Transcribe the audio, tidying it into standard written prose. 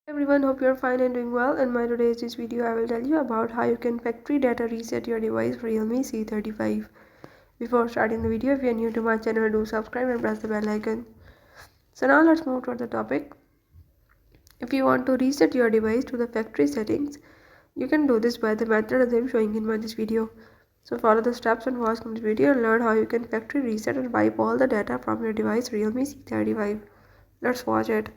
Everyone, hope you're fine and doing well. In my today's video, I will tell you about how you can factory data reset your device Realme C35. Before starting the video, if you're new to my channel, do subscribe and press the bell icon. So now let's move toward the topic. If you want to reset your device to the factory settings, you can do this by the method as I'm showing in this video. So follow the steps and watch this video and learn how you can factory reset and wipe all the data from your device Realme C35. Let's watch it.